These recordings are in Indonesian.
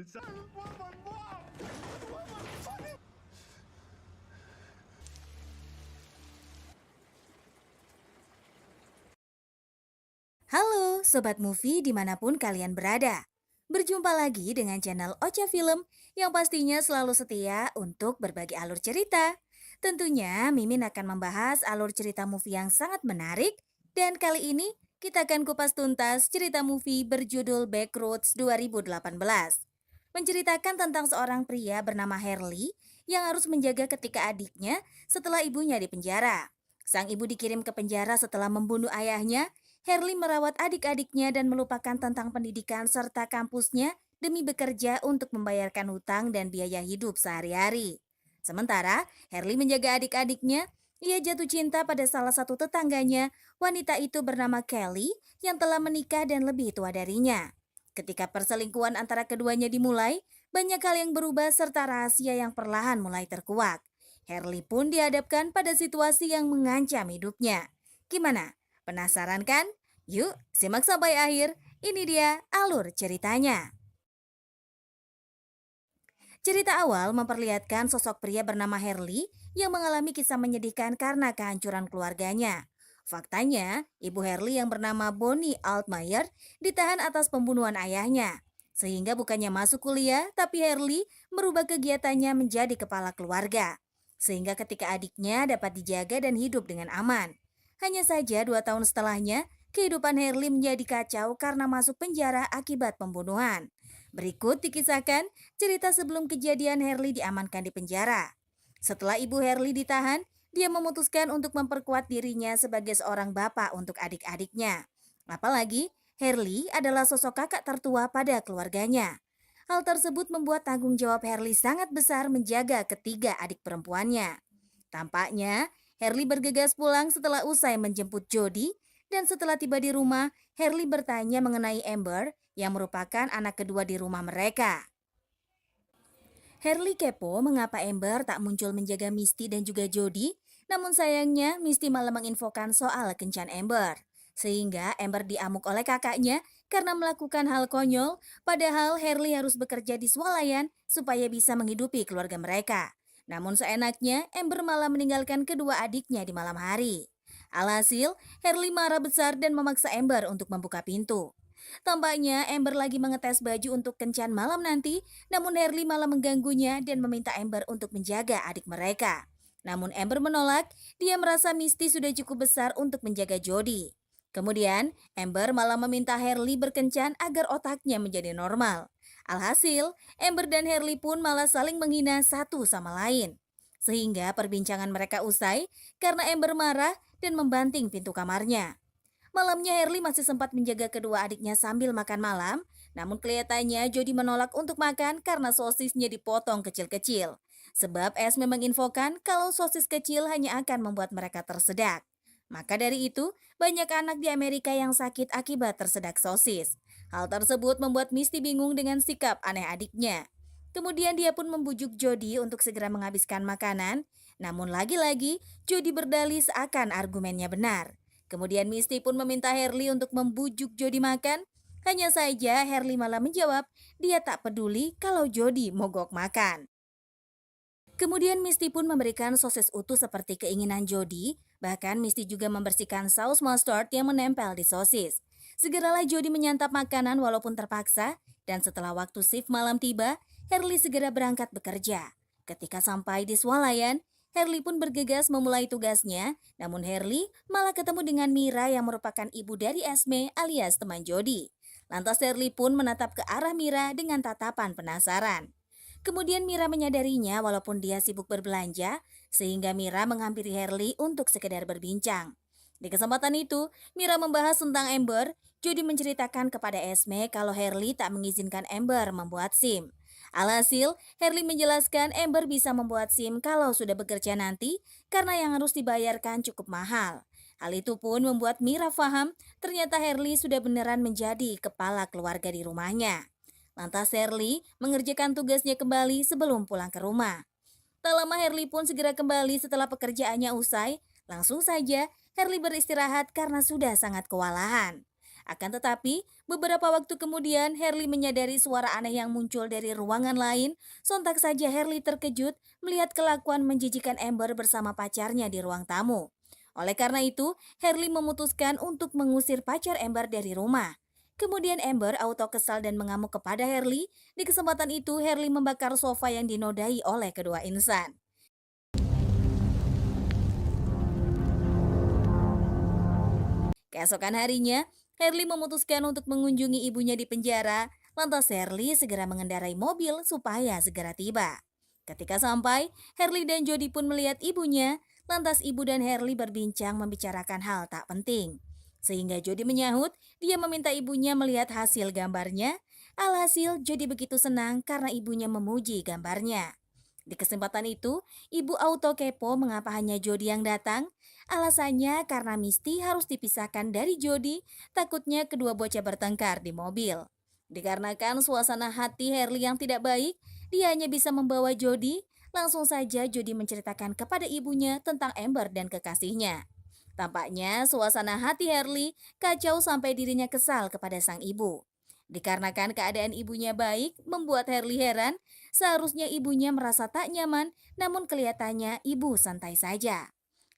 Halo Sobat Movie dimanapun kalian berada. Berjumpa lagi dengan channel Ocha Film yang pastinya selalu setia untuk berbagi alur cerita. Tentunya Mimin akan membahas alur cerita movie yang sangat menarik. Dan kali ini kita akan kupas tuntas cerita movie berjudul Backroads 2018. Menceritakan tentang seorang pria bernama Harley yang harus menjaga ketika adiknya setelah ibunya dipenjara. Sang ibu dikirim ke penjara setelah membunuh ayahnya. Harley merawat adik-adiknya dan melupakan tentang pendidikan serta kampusnya demi bekerja untuk membayarkan hutang dan biaya hidup sehari-hari. Sementara Harley menjaga adik-adiknya, ia jatuh cinta pada salah satu tetangganya. Wanita itu bernama Kelly yang telah menikah dan lebih tua darinya. Ketika perselingkuhan antara keduanya dimulai, banyak hal yang berubah serta rahasia yang perlahan mulai terkuak. Harley pun dihadapkan pada situasi yang mengancam hidupnya. Gimana? Penasaran kan? Yuk, simak sampai akhir. Ini dia alur ceritanya. Cerita awal memperlihatkan sosok pria bernama Harley yang mengalami kisah menyedihkan karena kehancuran keluarganya. Faktanya, ibu Harley yang bernama Bonnie Altmaier ditahan atas pembunuhan ayahnya. Sehingga bukannya masuk kuliah, tapi Harley merubah kegiatannya menjadi kepala keluarga. Sehingga ketika adiknya dapat dijaga dan hidup dengan aman. Hanya saja 2 tahun setelahnya, kehidupan Harley menjadi kacau karena masuk penjara akibat pembunuhan. Berikut dikisahkan cerita sebelum kejadian Harley diamankan di penjara. Setelah ibu Harley ditahan, dia memutuskan untuk memperkuat dirinya sebagai seorang bapak untuk adik-adiknya. Apalagi, Harley adalah sosok kakak tertua pada keluarganya. Hal tersebut membuat tanggung jawab Harley sangat besar menjaga ketiga adik perempuannya. Tampaknya, Harley bergegas pulang setelah usai menjemput Jody, dan setelah tiba di rumah, Harley bertanya mengenai Amber yang merupakan anak kedua di rumah mereka. Harley kepo mengapa Amber tak muncul menjaga Misty dan juga Jody, namun sayangnya Misty malah menginfokan soal kencan Amber. Sehingga Amber diamuk oleh kakaknya karena melakukan hal konyol, padahal Harley harus bekerja di swalayan supaya bisa menghidupi keluarga mereka. Namun seenaknya, Amber malah meninggalkan kedua adiknya di malam hari. Alhasil, Harley marah besar dan memaksa Amber untuk membuka pintu. Tampaknya Amber lagi mengetes baju untuk kencan malam nanti, namun Harley malah mengganggunya dan meminta Amber untuk menjaga adik mereka. Namun Amber menolak, dia merasa Misty sudah cukup besar untuk menjaga Jody. Kemudian, Amber malah meminta Harley berkencan agar otaknya menjadi normal. Alhasil, Amber dan Harley pun malah saling menghina satu sama lain. Sehingga perbincangan mereka usai karena Amber marah dan membanting pintu kamarnya. Malamnya Harley masih sempat menjaga kedua adiknya sambil makan malam, namun kelihatannya Jody menolak untuk makan karena sosisnya dipotong kecil-kecil. Sebab Esme menginfokan kalau sosis kecil hanya akan membuat mereka tersedak. Maka dari itu, banyak anak di Amerika yang sakit akibat tersedak sosis. Hal tersebut membuat Misty bingung dengan sikap aneh adiknya. Kemudian dia pun membujuk Jody untuk segera menghabiskan makanan, namun lagi-lagi Jody berdalih seakan argumennya benar. Kemudian Misty pun meminta Harley untuk membujuk Jody makan. Hanya saja Harley malah menjawab dia tak peduli kalau Jody mogok makan. Kemudian Misty pun memberikan sosis utuh seperti keinginan Jody. Bahkan Misty juga membersihkan saus mustard yang menempel di sosis. Segeralah Jody menyantap makanan walaupun terpaksa. Dan setelah waktu shift malam tiba, Harley segera berangkat bekerja. Ketika sampai di swalayan, Harley pun bergegas memulai tugasnya. Namun Harley malah ketemu dengan Mira yang merupakan ibu dari Esme alias teman Jody. Lantas Harley pun menatap ke arah Mira dengan tatapan penasaran. Kemudian Mira menyadarinya walaupun dia sibuk berbelanja, sehingga Mira menghampiri Harley untuk sekedar berbincang. Di kesempatan itu, Mira membahas tentang Amber. Jody menceritakan kepada Esme kalau Harley tak mengizinkan Amber membuat SIM. Alhasil, Harley menjelaskan Amber bisa membuat SIM kalau sudah bekerja nanti karena yang harus dibayarkan cukup mahal. Hal itu pun membuat Mira paham ternyata Harley sudah beneran menjadi kepala keluarga di rumahnya. Lantas Harley mengerjakan tugasnya kembali sebelum pulang ke rumah. Tak lama Harley pun segera kembali setelah pekerjaannya usai. Langsung saja Harley beristirahat karena sudah sangat kewalahan. Akan tetapi, beberapa waktu kemudian Herli menyadari suara aneh yang muncul dari ruangan lain. Sontak saja Herli terkejut melihat kelakuan menjijikan Amber bersama pacarnya di ruang tamu. Oleh karena itu, Herli memutuskan untuk mengusir pacar Amber dari rumah. Kemudian Amber auto kesal dan mengamuk kepada Herli. Di kesempatan itu, Herli membakar sofa yang dinodai oleh kedua insan. Keesokan harinya, Herli memutuskan untuk mengunjungi ibunya di penjara. Lantas Herli segera mengendarai mobil supaya segera tiba. Ketika sampai, Herli dan Jody pun melihat ibunya. Lantas ibu dan Herli berbincang membicarakan hal tak penting. Sehingga Jody menyahut, dia meminta ibunya melihat hasil gambarnya. Alhasil, Jody begitu senang karena ibunya memuji gambarnya. Di kesempatan itu, ibu auto kepo mengapa hanya Jody yang datang. Alasannya karena Misty harus dipisahkan dari Jody, takutnya kedua bocah bertengkar di mobil. Dikarenakan suasana hati Herli yang tidak baik, dia hanya bisa membawa Jody. Langsung saja Jody menceritakan kepada ibunya tentang Amber dan kekasihnya. Tampaknya suasana hati Herli kacau sampai dirinya kesal kepada sang ibu. Dikarenakan keadaan ibunya baik, membuat Herli heran. Seharusnya ibunya merasa tak nyaman, namun kelihatannya ibu santai saja.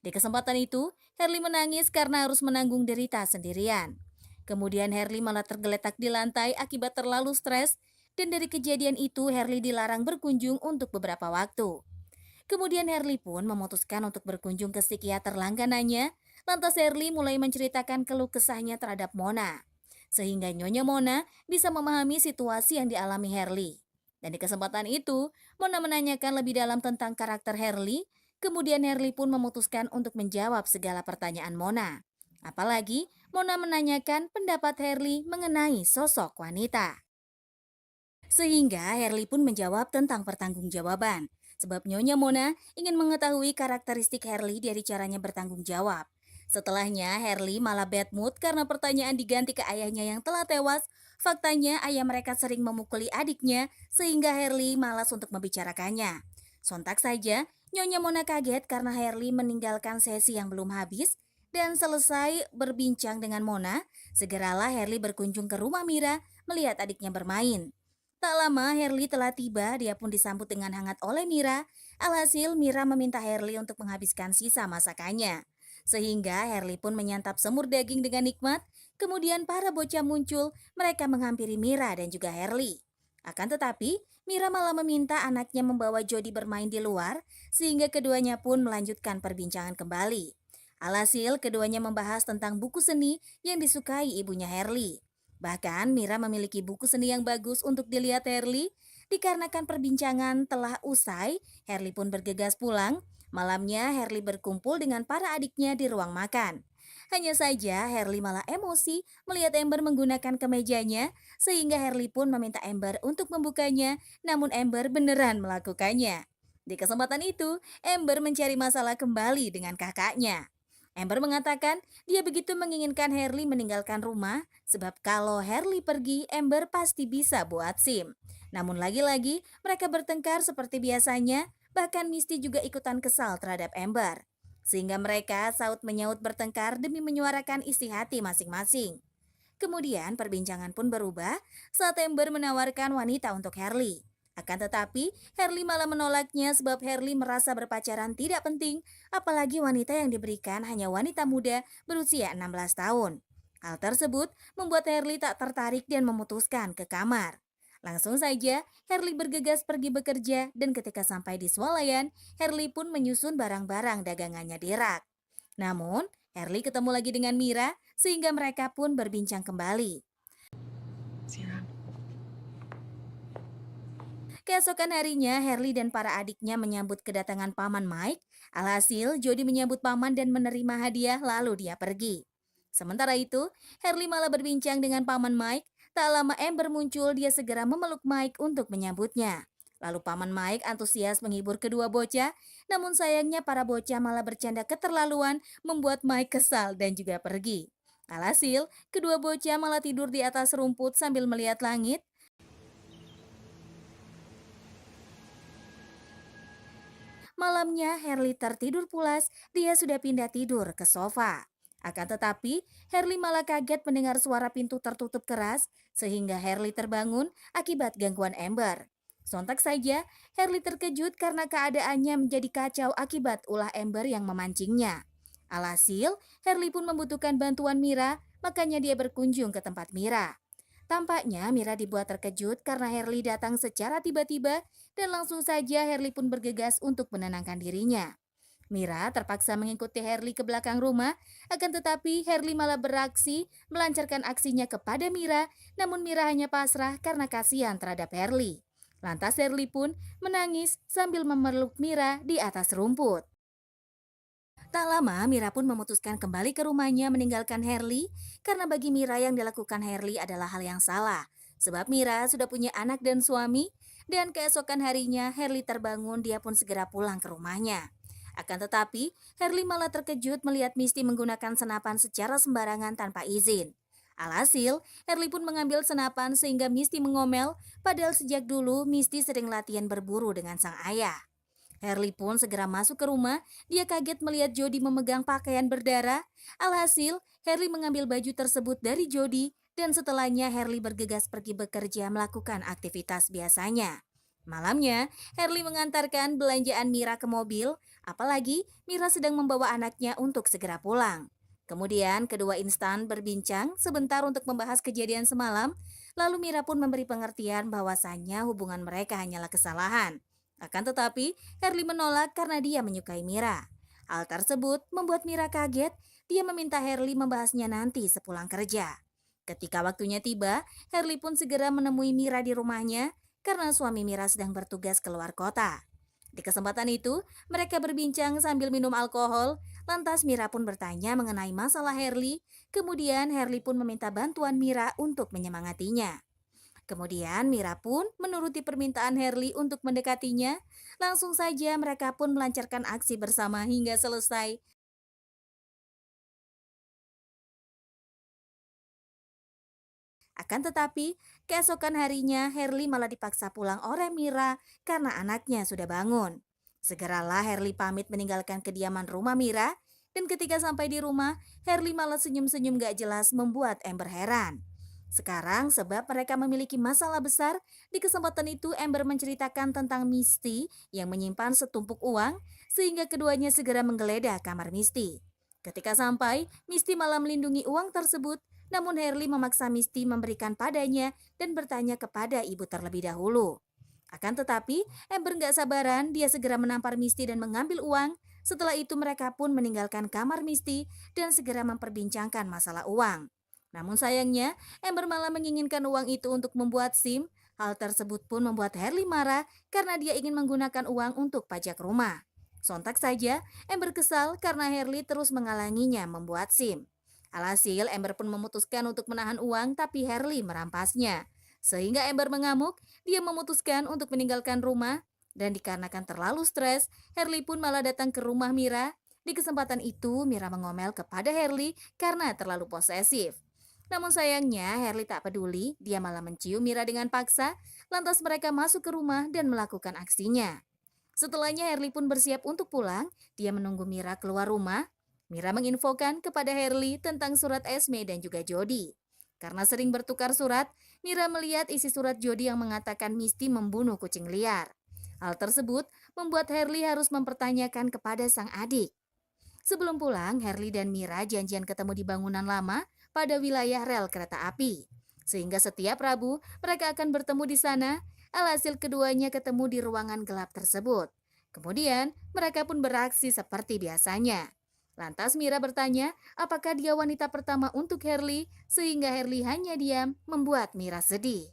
Di kesempatan itu, Herli menangis karena harus menanggung derita sendirian. Kemudian Herli malah tergeletak di lantai akibat terlalu stres, dan dari kejadian itu Herli dilarang berkunjung untuk beberapa waktu. Kemudian Herli pun memutuskan untuk berkunjung ke psikiater langganannya. Lantas Herli mulai menceritakan keluh kesahnya terhadap Mona. Sehingga Nyonya Mona bisa memahami situasi yang dialami Herli. Dan di kesempatan itu, Mona menanyakan lebih dalam tentang karakter Herli. Kemudian Herli pun memutuskan untuk menjawab segala pertanyaan Mona. Apalagi Mona menanyakan pendapat Herli mengenai sosok wanita. Sehingga Herli pun menjawab tentang pertanggungjawaban. Sebab Nyonya Mona ingin mengetahui karakteristik Herli dari caranya bertanggung jawab. Setelahnya Herli malah bad mood karena pertanyaan diganti ke ayahnya yang telah tewas. Faktanya ayah mereka sering memukuli adiknya sehingga Herli malas untuk membicarakannya. Sontak saja Nyonya Mona kaget karena Herli meninggalkan sesi yang belum habis dan selesai berbincang dengan Mona. Segeralah Herli berkunjung ke rumah Mira melihat adiknya bermain. Tak lama Herli telah tiba, dia pun disambut dengan hangat oleh Mira. Alhasil Mira meminta Herli untuk menghabiskan sisa masakannya. Sehingga Herli pun menyantap semur daging dengan nikmat. Kemudian para bocah muncul, mereka menghampiri Mira dan juga Herli. Akan tetapi, Mira malah meminta anaknya membawa Jody bermain di luar, sehingga keduanya pun melanjutkan perbincangan kembali. Alhasil, keduanya membahas tentang buku seni yang disukai ibunya Herli. Bahkan Mira memiliki buku seni yang bagus untuk dilihat Herli. Dikarenakan perbincangan telah usai, Herli pun bergegas pulang. Malamnya Herli berkumpul dengan para adiknya di ruang makan. Hanya saja Herli malah emosi melihat Ember menggunakan kemejanya, sehingga Herli pun meminta Ember untuk membukanya, namun Ember beneran melakukannya. Di kesempatan itu, Ember mencari masalah kembali dengan kakaknya. Ember mengatakan dia begitu menginginkan Herli meninggalkan rumah sebab kalau Herli pergi, Ember pasti bisa buat SIM. Namun lagi-lagi mereka bertengkar seperti biasanya, bahkan Misty juga ikutan kesal terhadap Ember. Sehingga mereka saut menyaut bertengkar demi menyuarakan isi hati masing-masing. Kemudian perbincangan pun berubah saat Ember menawarkan wanita untuk Herli. Akan tetapi, Herli malah menolaknya sebab Herli merasa berpacaran tidak penting, apalagi wanita yang diberikan hanya wanita muda berusia 16 tahun. Hal tersebut membuat Herli tak tertarik dan memutuskan ke kamar. Langsung saja, Herli bergegas pergi bekerja dan ketika sampai di swalayan, Herli pun menyusun barang-barang dagangannya di rak. Namun, Herli ketemu lagi dengan Mira sehingga mereka pun berbincang kembali. Keesokan harinya, Herli dan para adiknya menyambut kedatangan paman Mike. Alhasil, Jody menyambut paman dan menerima hadiah lalu dia pergi. Sementara itu, Herli malah berbincang dengan paman Mike. Tak lama Amber muncul, dia segera memeluk Mike untuk menyambutnya. Lalu paman Mike antusias menghibur kedua bocah, namun sayangnya para bocah malah bercanda keterlaluan membuat Mike kesal dan juga pergi. Alhasil, kedua bocah malah tidur di atas rumput sambil melihat langit. Malamnya Herli tertidur pulas, dia sudah pindah tidur ke sofa. Akan tetapi, Herli malah kaget mendengar suara pintu tertutup keras sehingga Herli terbangun akibat gangguan Amber. Sontak saja, Herli terkejut karena keadaannya menjadi kacau akibat ulah Amber yang memancingnya. Alhasil, Herli pun membutuhkan bantuan Mira, makanya dia berkunjung ke tempat Mira. Tampaknya Mira dibuat terkejut karena Herli datang secara tiba-tiba dan langsung saja Herli pun bergegas untuk menenangkan dirinya. Mira terpaksa mengikuti Herli ke belakang rumah, akan tetapi Herli malah beraksi melancarkan aksinya kepada Mira, namun Mira hanya pasrah karena kasihan terhadap Herli. Lantas Herli pun menangis sambil memeluk Mira di atas rumput. Tak lama, Mira pun memutuskan kembali ke rumahnya meninggalkan Herli karena bagi Mira yang dilakukan Herli adalah hal yang salah. Sebab Mira sudah punya anak dan suami, dan keesokan harinya Herli terbangun dia pun segera pulang ke rumahnya. Akan tetapi, Herli malah terkejut melihat Misty menggunakan senapan secara sembarangan tanpa izin. Alhasil, Herli pun mengambil senapan sehingga Misty mengomel, padahal sejak dulu Misty sering latihan berburu dengan sang ayah. Herli pun segera masuk ke rumah, dia kaget melihat Jody memegang pakaian berdarah. Alhasil, Herli mengambil baju tersebut dari Jody dan setelahnya Herli bergegas pergi bekerja melakukan aktivitas biasanya. Malamnya, Herli mengantarkan belanjaan Mira ke mobil, apalagi Mira sedang membawa anaknya untuk segera pulang. Kemudian kedua instan berbincang sebentar untuk membahas kejadian semalam, lalu Mira pun memberi pengertian bahwasannya hubungan mereka hanyalah kesalahan. Akan tetapi, Herli menolak karena dia menyukai Mira. Hal tersebut membuat Mira kaget, dia meminta Herli membahasnya nanti sepulang kerja. Ketika waktunya tiba, Herli pun segera menemui Mira di rumahnya karena suami Mira sedang bertugas keluar kota. Di kesempatan itu, mereka berbincang sambil minum alkohol, lantas Mira pun bertanya mengenai masalah Herli, kemudian Herli pun meminta bantuan Mira untuk menyemangatinya. Kemudian Mira pun menuruti permintaan Herli untuk mendekatinya. Langsung saja mereka pun melancarkan aksi bersama hingga selesai. Akan tetapi, keesokan harinya Herli malah dipaksa pulang oleh Mira karena anaknya sudah bangun. Segeralah Herli pamit meninggalkan kediaman rumah Mira, dan ketika sampai di rumah, Herli malah senyum-senyum gak jelas membuat Amber heran. Sekarang sebab mereka memiliki masalah besar, di kesempatan itu Amber menceritakan tentang Misty yang menyimpan setumpuk uang sehingga keduanya segera menggeledah kamar Misty. Ketika sampai, Misty malah melindungi uang tersebut, namun Herli memaksa Misty memberikan padanya dan bertanya kepada ibu terlebih dahulu. Akan tetapi, Amber gak sabaran, dia segera menampar Misty dan mengambil uang. Setelah itu mereka pun meninggalkan kamar Misty dan segera memperbincangkan masalah uang. Namun sayangnya, Amber malah menginginkan uang itu untuk membuat SIM. Hal tersebut pun membuat Herli marah karena dia ingin menggunakan uang untuk pajak rumah. Sontak saja, Amber kesal karena Herli terus menghalanginya membuat SIM. Alhasil, Amber pun memutuskan untuk menahan uang tapi Herli merampasnya. Sehingga Amber mengamuk, dia memutuskan untuk meninggalkan rumah dan dikarenakan terlalu stres, Herli pun malah datang ke rumah Mira. Di kesempatan itu, Mira mengomel kepada Herli karena terlalu posesif. Namun sayangnya, Herli tak peduli, dia malah mencium Mira dengan paksa, lantas mereka masuk ke rumah dan melakukan aksinya. Setelahnya Herli pun bersiap untuk pulang, dia menunggu Mira keluar rumah. Mira menginfokan kepada Herli tentang surat Esme dan juga Jody. Karena sering bertukar surat, Mira melihat isi surat Jody yang mengatakan Misty membunuh kucing liar. Hal tersebut membuat Herli harus mempertanyakan kepada sang adik. Sebelum pulang, Herli dan Mira janjian ketemu di bangunan lama pada wilayah rel kereta api. Sehingga setiap Rabu mereka akan bertemu di sana. Alhasil keduanya ketemu di ruangan gelap tersebut. Kemudian mereka pun beraksi seperti biasanya. Lantas Mira bertanya apakah dia wanita pertama untuk Herli, sehingga Herli hanya diam membuat Mira sedih.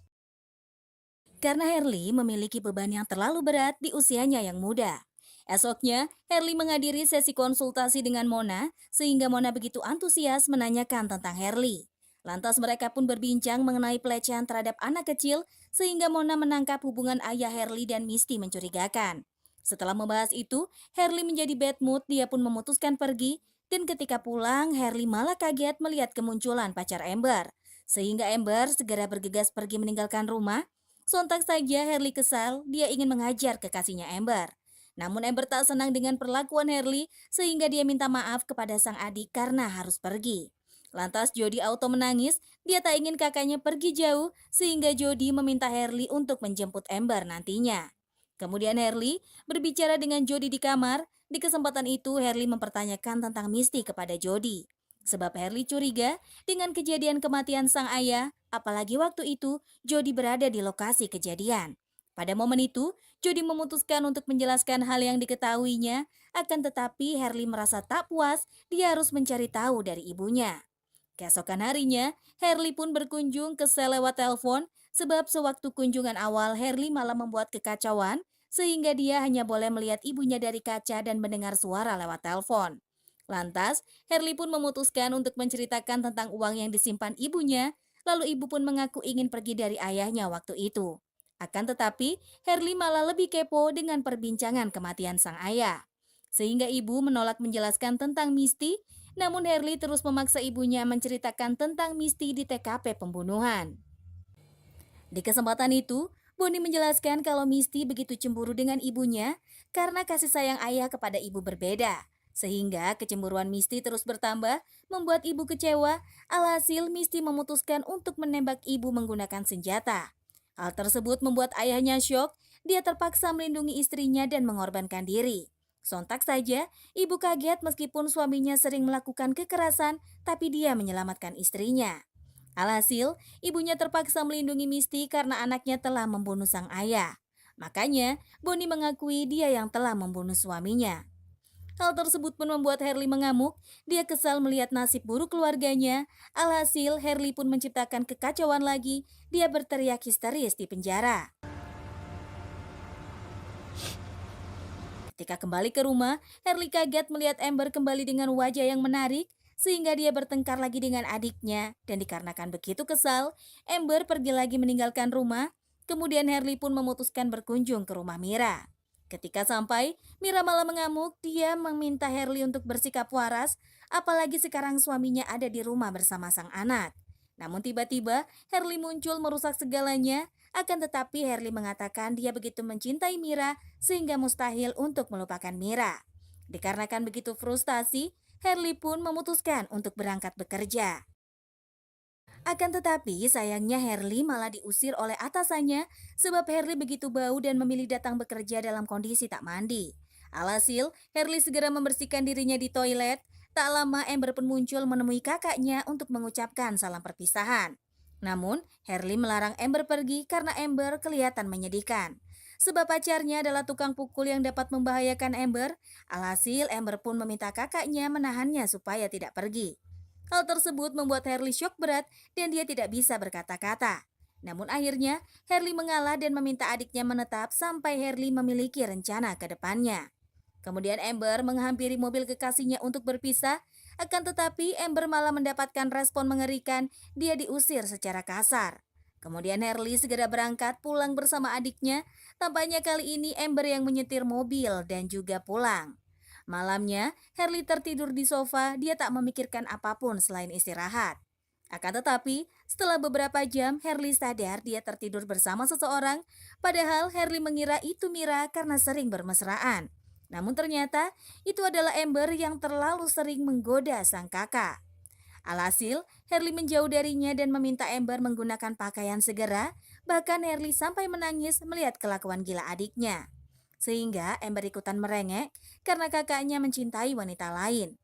Karena Herli memiliki beban yang terlalu berat di usianya yang muda. Esoknya, Herli menghadiri sesi konsultasi dengan Mona, sehingga Mona begitu antusias menanyakan tentang Herli. Lantas mereka pun berbincang mengenai pelecehan terhadap anak kecil, sehingga Mona menangkap hubungan ayah Herli dan Misty mencurigakan. Setelah membahas itu, Herli menjadi bad mood, dia pun memutuskan pergi, dan ketika pulang, Herli malah kaget melihat kemunculan pacar Amber. Sehingga Amber segera bergegas pergi meninggalkan rumah. Sontak saja Herli kesal, dia ingin menghajar kekasihnya Amber. Namun Amber tak senang dengan perlakuan Harley sehingga dia minta maaf kepada sang adik karena harus pergi. Lantas Jody auto menangis, dia tak ingin kakaknya pergi jauh sehingga Jody meminta Harley untuk menjemput Amber nantinya. Kemudian Harley berbicara dengan Jody di kamar. Di kesempatan itu Harley mempertanyakan tentang Misty kepada Jody. Sebab Harley curiga dengan kejadian kematian sang ayah, apalagi waktu itu Jody berada di lokasi kejadian. Pada momen itu, Jody memutuskan untuk menjelaskan hal yang diketahuinya, akan tetapi Harley merasa tak puas, dia harus mencari tahu dari ibunya. Keesokan harinya, Harley pun berkunjung ke sel lewat telepon, sebab sewaktu kunjungan awal Harley malah membuat kekacauan, sehingga dia hanya boleh melihat ibunya dari kaca dan mendengar suara lewat telepon. Lantas, Harley pun memutuskan untuk menceritakan tentang uang yang disimpan ibunya, lalu ibu pun mengaku ingin pergi dari ayahnya waktu itu. Akan tetapi, Harley malah lebih kepo dengan perbincangan kematian sang ayah. Sehingga ibu menolak menjelaskan tentang Misty, namun Harley terus memaksa ibunya menceritakan tentang Misty di TKP pembunuhan. Di kesempatan itu, Bonnie menjelaskan kalau Misty begitu cemburu dengan ibunya karena kasih sayang ayah kepada ibu berbeda. Sehingga kecemburuan Misty terus bertambah, membuat ibu kecewa. Alhasil Misty memutuskan untuk menembak ibu menggunakan senjata. Hal tersebut membuat ayahnya syok, dia terpaksa melindungi istrinya dan mengorbankan diri. Sontak saja, ibu kaget meskipun suaminya sering melakukan kekerasan, tapi dia menyelamatkan istrinya. Alhasil, ibunya terpaksa melindungi Misty karena anaknya telah membunuh sang ayah. Makanya, Bonnie mengakui dia yang telah membunuh suaminya. Hal tersebut pun membuat Harley mengamuk. Dia kesal melihat nasib buruk keluarganya. Alhasil, Harley pun menciptakan kekacauan lagi. Dia berteriak histeris di penjara. Ketika kembali ke rumah, Harley kaget melihat Amber kembali dengan wajah yang menarik, sehingga dia bertengkar lagi dengan adiknya. Dan dikarenakan begitu kesal, Amber pergi lagi meninggalkan rumah. Kemudian Harley pun memutuskan berkunjung ke rumah Mira. Ketika sampai, Mira malah mengamuk. Dia meminta Harley untuk bersikap waras, apalagi sekarang suaminya ada di rumah bersama sang anak. Namun tiba-tiba Harley muncul merusak segalanya. Akan tetapi Harley mengatakan dia begitu mencintai Mira sehingga mustahil untuk melupakan Mira. Dikarenakan begitu frustasi, Harley pun memutuskan untuk berangkat bekerja. Akan tetapi sayangnya Harley malah diusir oleh atasannya sebab Harley begitu bau dan memilih datang bekerja dalam kondisi tak mandi. Alhasil, Harley segera membersihkan dirinya di toilet. Tak lama Amber pun muncul menemui kakaknya untuk mengucapkan salam perpisahan. Namun, Harley melarang Amber pergi karena Amber kelihatan menyedihkan. Sebab pacarnya adalah tukang pukul yang dapat membahayakan Amber. Alhasil, Amber pun meminta kakaknya menahannya supaya tidak pergi. Hal tersebut membuat Harley syok berat dan dia tidak bisa berkata-kata. Namun akhirnya, Harley mengalah dan meminta adiknya menetap sampai Harley memiliki rencana ke depannya. Kemudian Amber menghampiri mobil kekasihnya untuk berpisah, akan tetapi Amber malah mendapatkan respon mengerikan, dia diusir secara kasar. Kemudian Harley segera berangkat pulang bersama adiknya, tampaknya kali ini Amber yang menyetir mobil dan juga pulang. Malamnya, Harley tertidur di sofa, dia tak memikirkan apapun selain istirahat. Akan tetapi, setelah beberapa jam, Harley sadar dia tertidur bersama seseorang, padahal Harley mengira itu Mira karena sering bermesraan. Namun ternyata, itu adalah Amber yang terlalu sering menggoda sang kakak. Alhasil, Harley menjauh darinya dan meminta Amber menggunakan pakaian segera, bahkan Harley sampai menangis melihat kelakuan gila adiknya. Sehingga Amber ikutan merengek karena kakaknya mencintai wanita lain.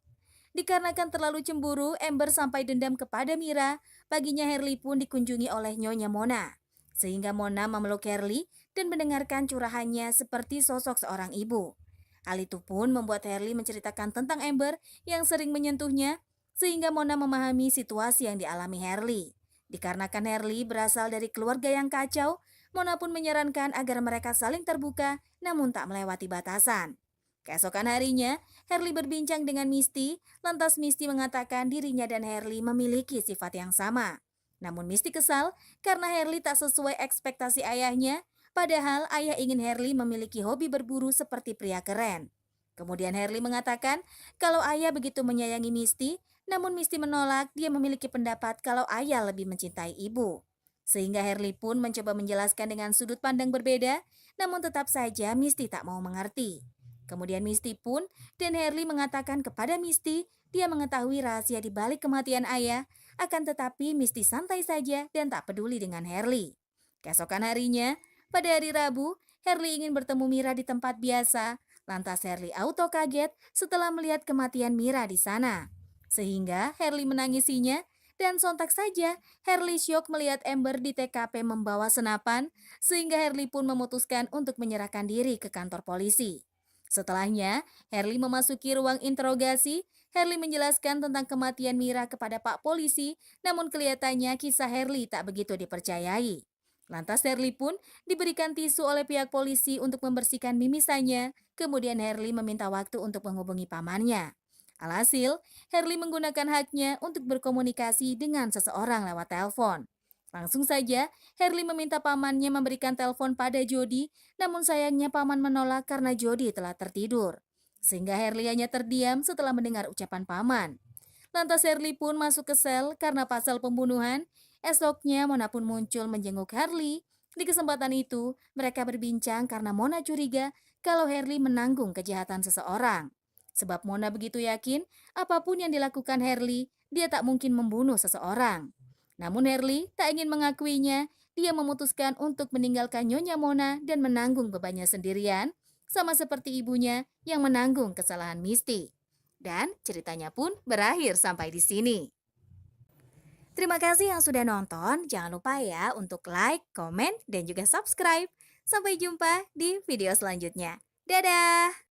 Dikarenakan terlalu cemburu, Amber sampai dendam kepada Mira. Paginya Harley pun dikunjungi oleh Nyonya Mona. Sehingga Mona memeluk Harley dan mendengarkan curahannya seperti sosok seorang ibu. Hal itu pun membuat Harley menceritakan tentang Amber yang sering menyentuhnya, sehingga Mona memahami situasi yang dialami Harley. Dikarenakan Harley berasal dari keluarga yang kacau, Mona pun menyarankan agar mereka saling terbuka namun tak melewati batasan. Keesokan harinya, Harley berbincang dengan Misty, lantas Misty mengatakan dirinya dan Harley memiliki sifat yang sama. Namun Misty kesal karena Harley tak sesuai ekspektasi ayahnya, padahal ayah ingin Harley memiliki hobi berburu seperti pria keren. Kemudian Harley mengatakan kalau ayah begitu menyayangi Misty, namun Misty menolak, dia memiliki pendapat kalau ayah lebih mencintai ibu. Sehingga Harley pun mencoba menjelaskan dengan sudut pandang berbeda, namun tetap saja Misty tak mau mengerti. Kemudian Misty pun dan Harley mengatakan kepada Misty dia mengetahui rahasia di balik kematian ayah, akan tetapi Misty santai saja dan tak peduli dengan Harley. Keesokan harinya, pada hari Rabu, Harley ingin bertemu Mira di tempat biasa. Lantas Harley auto kaget setelah melihat kematian Mira di sana. Sehingga Harley menangisinya dan sontak saja Harley syok melihat Amber di TKP membawa senapan sehingga Harley pun memutuskan untuk menyerahkan diri ke kantor polisi. Setelahnya, Harley memasuki ruang interogasi. Harley menjelaskan tentang kematian Mira kepada Pak Polisi, namun kelihatannya kisah Harley tak begitu dipercayai. Lantas Harley pun diberikan tisu oleh pihak polisi untuk membersihkan mimisannya. Kemudian Harley meminta waktu untuk menghubungi pamannya. Alhasil, Harley menggunakan haknya untuk berkomunikasi dengan seseorang lewat telepon. Langsung saja, Harley meminta pamannya memberikan telepon pada Jody, namun sayangnya paman menolak karena Jody telah tertidur. Sehingga Harley hanya terdiam setelah mendengar ucapan paman. Lantas Harley pun masuk ke sel karena pasal pembunuhan. Esoknya Mona pun muncul menjenguk Harley. Di kesempatan itu, mereka berbincang karena Mona curiga kalau Harley menanggung kejahatan seseorang. Sebab Mona begitu yakin apapun yang dilakukan Harley, dia tak mungkin membunuh seseorang. Namun Harley tak ingin mengakuinya, dia memutuskan untuk meninggalkan Nyonya Mona dan menanggung bebannya sendirian, sama seperti ibunya yang menanggung kesalahan Misty. Dan ceritanya pun berakhir sampai di sini. Terima kasih yang sudah nonton. Jangan lupa ya untuk like, komen, dan juga subscribe. Sampai jumpa di video selanjutnya. Dadah!